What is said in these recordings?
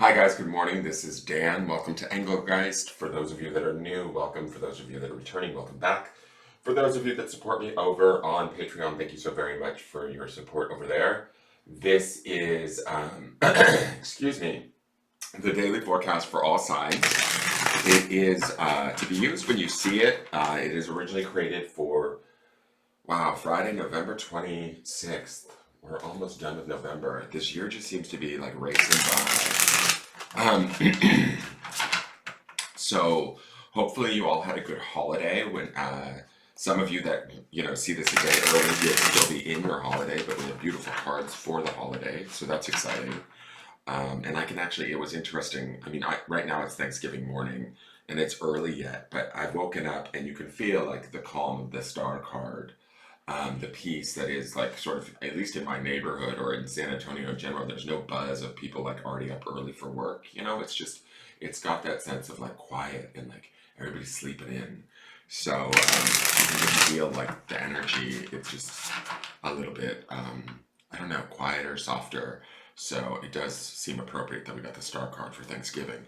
Hi guys, good morning. This is Dan. Welcome to Engelgeist. For those of you that are new, welcome. For those of you that are returning, welcome back. For those of you that support me over on Patreon, thank you so very much for your support over there. This is, excuse me, the daily forecast for all signs. It is to be used when you see it. It is originally created for, wow, Friday, November 26th. We're almost done with November. This year just seems to be like racing by. So hopefully you all had a good holiday. When some of you that see this a day early, you'll still be in your holiday, but we have beautiful cards for the holiday, so that's exciting. And I can actually, it was interesting. I mean, right now it's Thanksgiving morning and it's early yet, but I've woken up and you can feel like the calm of the star card. The peace that is like sort of, at least in my neighborhood or in San Antonio in general, there's no buzz of people like already up early for work. It's just, it's got that sense of like quiet and like everybody's sleeping in. So you can just feel like the energy, it's just a little bit, I don't know, quieter, softer. So it does seem appropriate that we got the star card for Thanksgiving.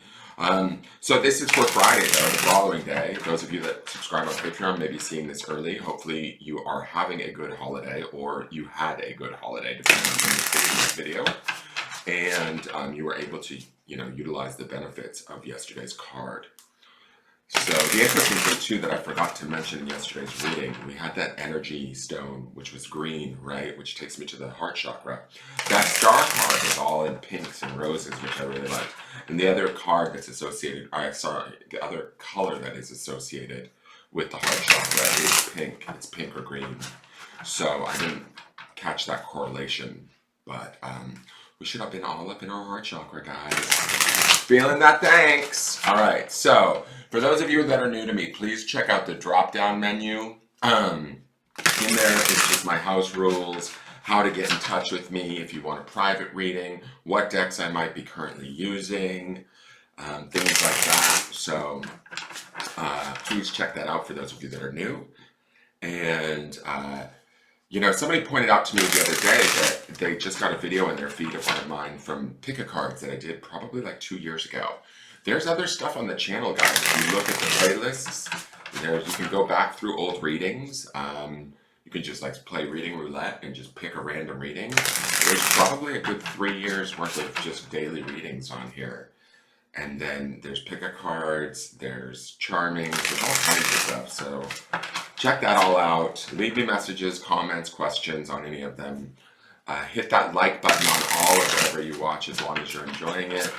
So this is for Friday, though, the following day. Those of you that subscribe on Patreon may be seeing this early. Hopefully you are having a good holiday, or you had a good holiday, depending on when you're seeing this video. And you were able to, utilize the benefits of yesterday's card. So the interesting thing too that I forgot to mention in yesterday's reading, we had that energy stone, which was green, right? Which takes me to the heart chakra. That star card is all in pinks and roses, which I really like. And the other card that's associated, the other color that is associated with the heart chakra is pink. It's pink or green. So I didn't catch that correlation, but we should have been all up in our heart chakra, guys. Feeling that, thanks. All right, so for those of you that are new to me, please check out the drop-down menu. In there is just my house rules, how to get in touch with me if you want a private reading, what decks I might be currently using, things like that. So please check that out for those of you that are new. And somebody pointed out to me the other day that they just got a video in their feed of one of mine from pick-a-cards that I did probably like 2 years ago. There's other stuff on the channel, guys. If you look at the playlists, you can go back through old readings. You can just like play reading roulette and just pick a random reading. There's probably a good 3 years worth of just daily readings on here. And then there's pick-a-cards, there's charming, there's all kinds of stuff. So check that all out. Leave me messages, comments, questions on any of them. Hit that like button on all of whatever you watch as long as you're enjoying it,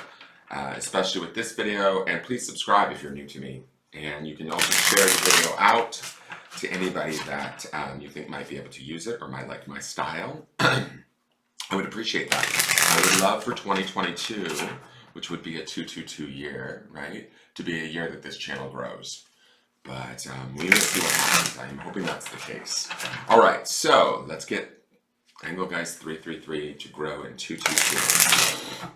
especially with this video. And please subscribe if you're new to me. And you can also share the video out to anybody that you think might be able to use it or might like my style. I would appreciate that. I would love for 2022, which would be a 222 year, right, to be a year that this channel grows. But we will see what happens. I'm hoping that's the case. All right, so let's get Engelgeist 333 to grow in 222.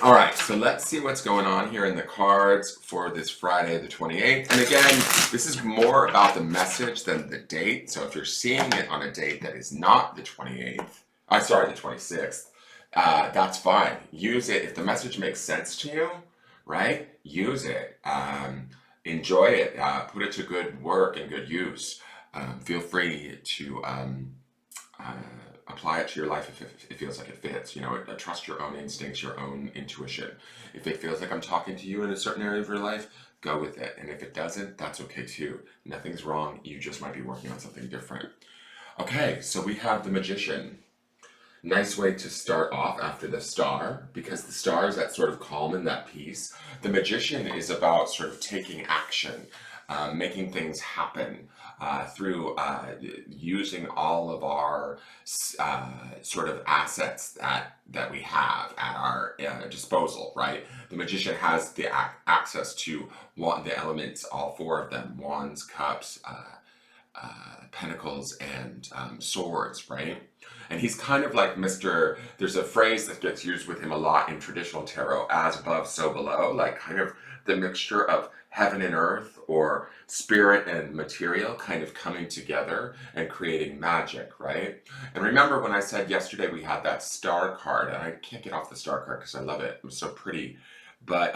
All right, so let's see what's going on here in the cards for this Friday, the 28th. And again, this is more about the message than the date. So if you're seeing it on a date that is not the 28th, the 26th, that's fine. Use it. If the message makes sense to you, right, use it. Enjoy it. Put it to good work and good use. Feel free to apply it to your life if it feels like it fits. Trust your own instincts, your own intuition. If it feels like I'm talking to you in a certain area of your life, go with it. And if it doesn't, that's okay too. Nothing's wrong. You just might be working on something different. Okay, so we have the Magician. Nice way to start off after the Star, because the Star is that sort of calm and that peace. The Magician is about sort of taking action, making things happen through using all of our sort of assets that we have at our disposal, right? The Magician has the access to the elements, all four of them: wands, cups, pentacles, and swords, right? And he's kind of like there's a phrase that gets used with him a lot in traditional tarot, as above, so below, like kind of the mixture of heaven and earth, or spirit and material kind of coming together and creating magic, right? And remember when I said yesterday we had that star card, and I can't get off the star card because I love it. It was so pretty. But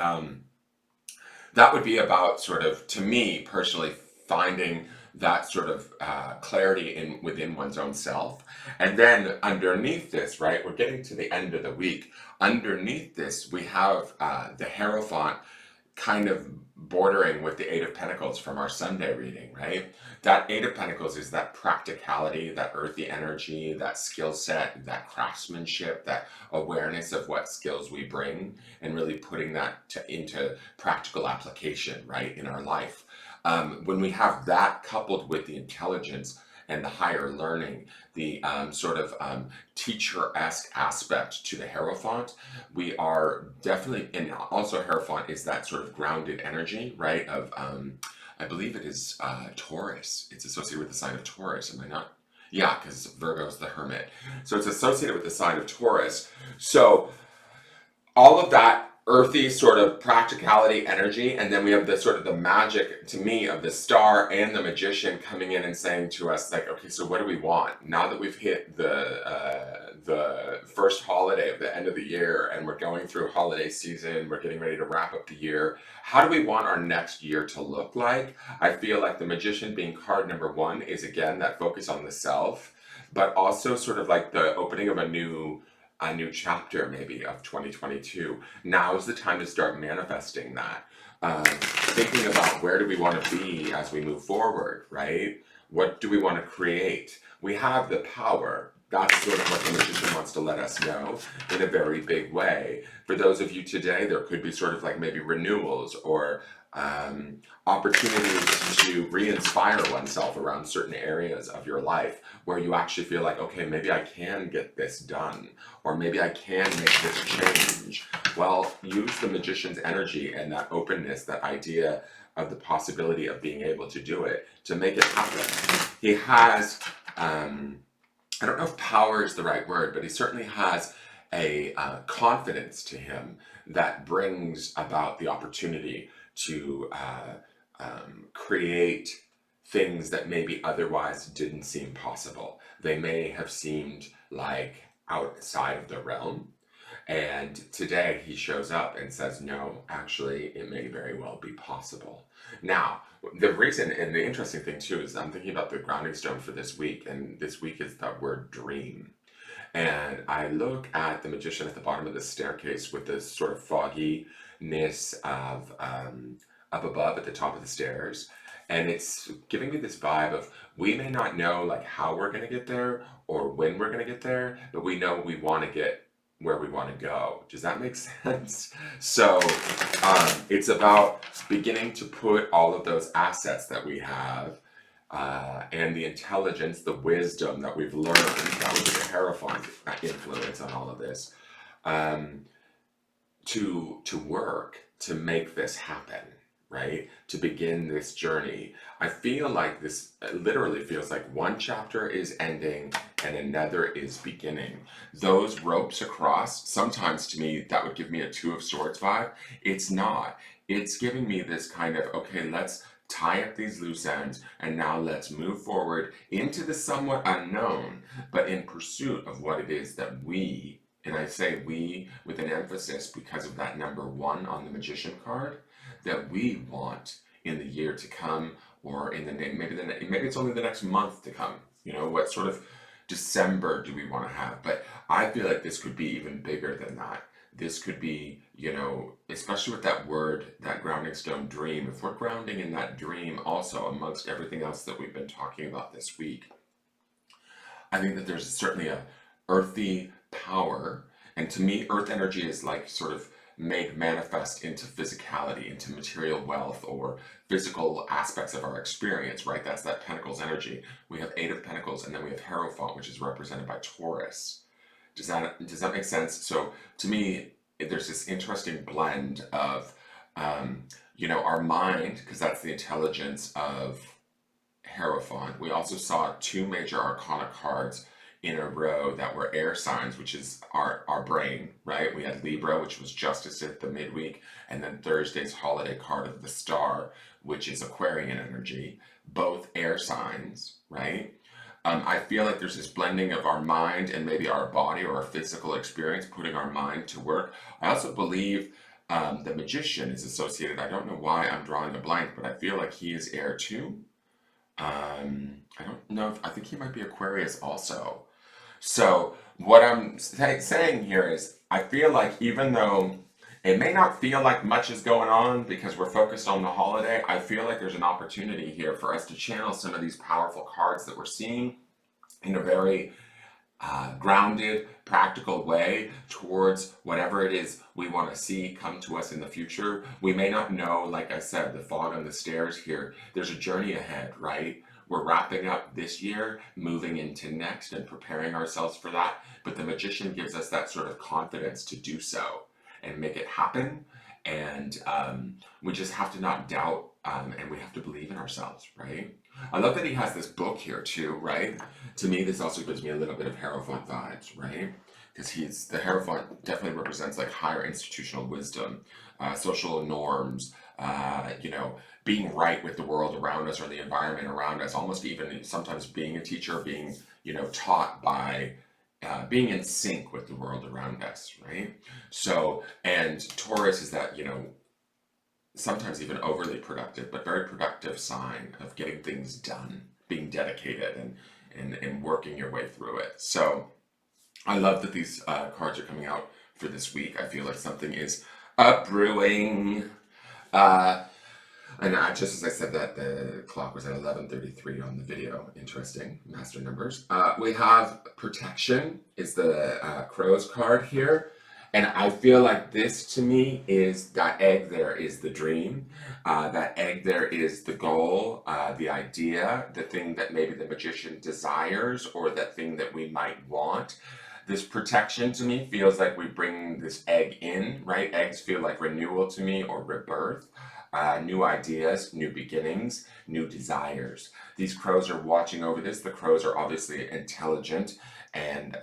that would be about sort of, to me personally, finding that sort of clarity in within one's own self. And then underneath this, right, we're getting to the end of the week. Underneath this, we have the Hierophant kind of bordering with the Eight of Pentacles from our Sunday reading, right? That Eight of Pentacles is that practicality, that earthy energy, that skill set, that craftsmanship, that awareness of what skills we bring, and really putting that into practical application, right, in our life. When we have that coupled with the intelligence and the higher learning, the sort of teacher-esque aspect to the Hierophant, we are definitely, and also Hierophant is that sort of grounded energy, right, of, I believe it is Taurus. It's associated with the sign of Taurus, am I not? Yeah, because Virgo's the Hermit. So it's associated with the sign of Taurus. So all of that earthy sort of practicality energy, and then we have the sort of the magic, to me, of the star and the magician coming in and saying to us, like, okay, so what do we want now that we've hit the first holiday of the end of the year, and we're going through holiday season, we're getting ready to wrap up the year. How do we want our next year to look like? I feel like the magician being card number one is, again, that focus on the self, but also sort of like the opening of a new chapter, maybe, of 2022. Now is the time to start manifesting that. Thinking about where do we want to be as we move forward, right? What do we want to create? We have the power. That's sort of what the magician wants to let us know in a very big way. For those of you today, there could be sort of like maybe renewals or opportunities to re-inspire oneself around certain areas of your life where you actually feel like, okay, maybe I can get this done, or maybe I can make this change. Well, use the magician's energy and that openness, that idea of the possibility of being able to do it, to make it happen. He has, I don't know if power is the right word, but he certainly has a confidence to him that brings about the opportunity to create things that maybe otherwise didn't seem possible. They may have seemed like outside of the realm. And today he shows up and says, no, actually, it may very well be possible. Now, the reason, and the interesting thing too, is I'm thinking about the grounding stone for this week, and this week is the word dream. And I look at the magician at the bottom of the staircase with this sort of fogginess of up above at the top of the stairs. And it's giving me this vibe of, we may not know like how we're going to get there or when we're going to get there, but we know we want to get where we want to go. Does that make sense? So it's about beginning to put all of those assets that we have and the intelligence, the wisdom that we've learned, that would be the Hierophant influence on all of this, to work to make this happen, right? To begin this journey. I feel like this literally feels like one chapter is ending and another is beginning. Those ropes across, sometimes to me, that would give me a Two of Swords vibe. It's not. It's giving me this kind of, okay, let's tie up these loose ends, and now let's move forward into the somewhat unknown, but in pursuit of what it is that we, and I say we with an emphasis because of that number one on the Magician card, that we want in the year to come, or in the maybe it's only the next month to come. You know, what sort of December do we want to have? But I feel like this could be even bigger than that. This could be, you know, especially with that word, that grounding stone dream. If we're grounding in that dream also amongst everything else that we've been talking about this week, I think that there's certainly a earthy power. And to me, earth energy is like sort of made manifest into physicality, into material wealth or physical aspects of our experience, right? That's that Pentacles energy. We have Eight of Pentacles, and then we have Hierophant, which is represented by Taurus. Does that make sense? So to me, there's this interesting blend of, you know, our mind, because that's the intelligence of Hierophant. We also saw two major arcana cards in a row that were air signs, which is our brain, right? We had Libra, which was justice at the midweek, and then Thursday's holiday card of the star, which is Aquarian energy, both air signs, right? I feel like there's this blending of our mind and maybe our body or our physical experience, putting our mind to work. I also believe the magician is associated. I don't know why I'm drawing a blank, but I feel like he is air too. I don't know. I think he might be Aquarius also. So what I'm saying here is, I feel like even though it may not feel like much is going on because we're focused on the holiday, I feel like there's an opportunity here for us to channel some of these powerful cards that we're seeing in a very grounded, practical way towards whatever it is we want to see come to us in the future. We may not know, like I said, the fog on the stairs here. There's a journey ahead, right? We're wrapping up this year, moving into next, and preparing ourselves for that. But the magician gives us that sort of confidence to do so and make it happen. And we just have to not doubt, and we have to believe in ourselves, right? I love that he has this book here too, right? To me, this also gives me a little bit of Hierophant vibes, right? Because the Hierophant definitely represents like higher institutional wisdom, social norms, being right with the world around us or the environment around us, almost even sometimes being a teacher, being, taught by being in sync with the world around us, right? So, and Taurus is that, sometimes even overly productive, but very productive sign of getting things done, being dedicated and working your way through it. So I love that these cards are coming out for this week. I feel like something is brewing. And just as I said that, the clock was at 11:33 on the video. Interesting, master numbers. We have protection is the crow's card here. And I feel like this to me is that egg there is the dream. That egg there is the goal, the idea, the thing that maybe the magician desires or that thing that we might want. This protection to me feels like we bring this egg in, right? Eggs feel like renewal to me or rebirth. New ideas, new beginnings, new desires. These crows are watching over this. The crows are obviously intelligent and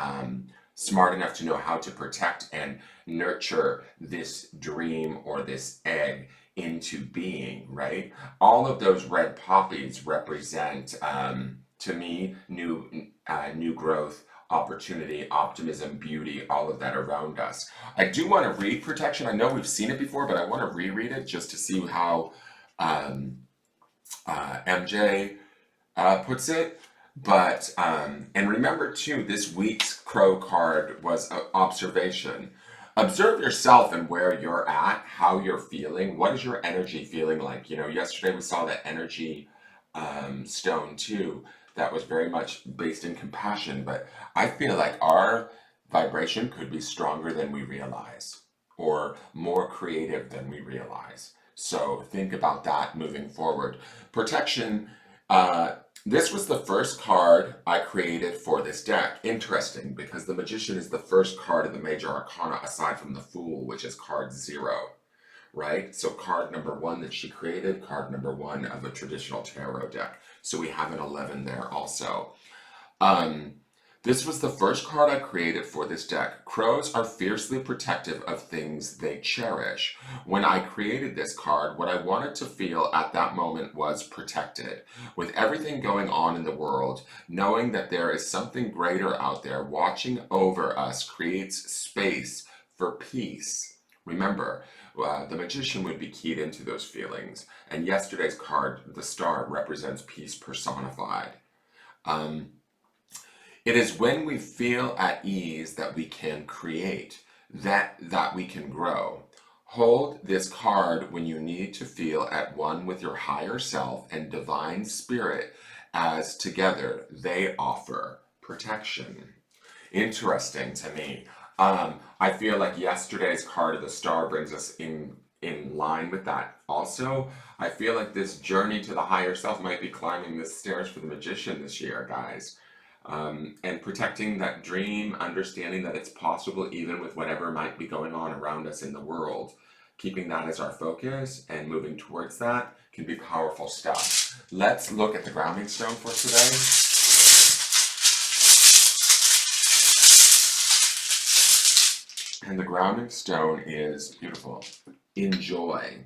smart enough to know how to protect and nurture this dream or this egg into being, right? All of those red poppies represent, to me, new growth, opportunity, optimism, beauty, all of that around us. I do want to read protection. I know we've seen it before, but I want to reread it just to see how MJ puts it. But, and remember too, this week's crow card was observation. Observe yourself and where you're at, how you're feeling. What is your energy feeling like? Yesterday we saw that energy stone too. That was very much based in compassion, but I feel like our vibration could be stronger than we realize or more creative than we realize. So think about that moving forward. Protection, this was the first card I created for this deck. Interesting, because the Magician is the first card of the major arcana aside from the Fool, which is card 0. Right? So card number 1 that she created, card number 1 of a traditional tarot deck. So we have an 11 there also. This was the first card I created for this deck. Crows are fiercely protective of things they cherish. When I created this card, what I wanted to feel at that moment was protected. With everything going on in the world, knowing that there is something greater out there watching over us creates space for peace. Remember, the Magician would be keyed into those feelings. And yesterday's card, the Star, represents peace personified. It is when we feel at ease that we can create, that we can grow. Hold this card when you need to feel at one with your higher self and divine spirit, as together they offer protection. Interesting to me. I feel like yesterday's card of the Star brings us in line with that also. I feel like this journey to the higher self might be climbing the stairs for the Magician this year, guys. And protecting that dream, understanding that it's possible even with whatever might be going on around us in the world. Keeping that as our focus and moving towards that can be powerful stuff. Let's look at the grounding stone for today. And the grounding stone is beautiful. Enjoy.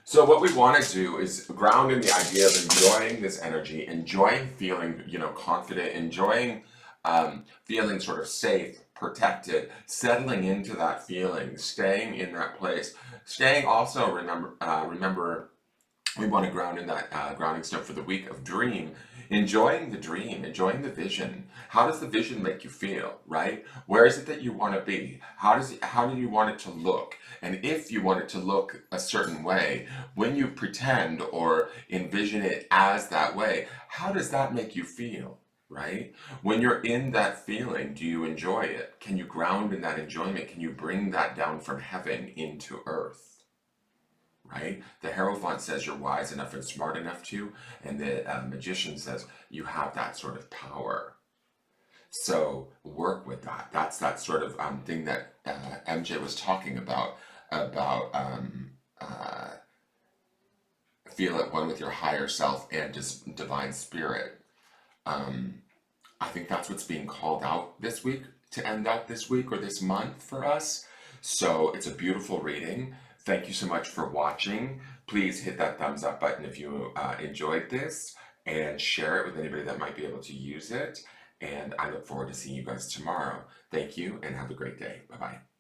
So what we want to do is ground in the idea of enjoying this energy, enjoying feeling, confident, enjoying feeling sort of safe, protected, settling into that feeling, staying in that place, staying also, remember we want to ground in that grounding stone for the week of dream, enjoying the vision. How does the vision make you feel, right? Where is it that you want to be? How do you want it to look? And if you want it to look a certain way, when you pretend or envision it as that way, how does that make you feel? Right? When you're in that feeling, do you enjoy it? Can you ground in that enjoyment? Can you bring that down from heaven into earth? Right? The Hierophant says you're wise enough and smart enough to, and the magician says you have that sort of power. So work with that. That's that sort of thing that MJ was talking about feel at one with your higher self and just divine spirit. Um, I think that's what's being called out this week to end out this week or this month for us. So it's a beautiful reading. Thank you so much for watching. Please hit that thumbs up button if you enjoyed this and share it with anybody that might be able to use it. And I look forward to seeing you guys tomorrow. Thank you and have a great day. Bye bye.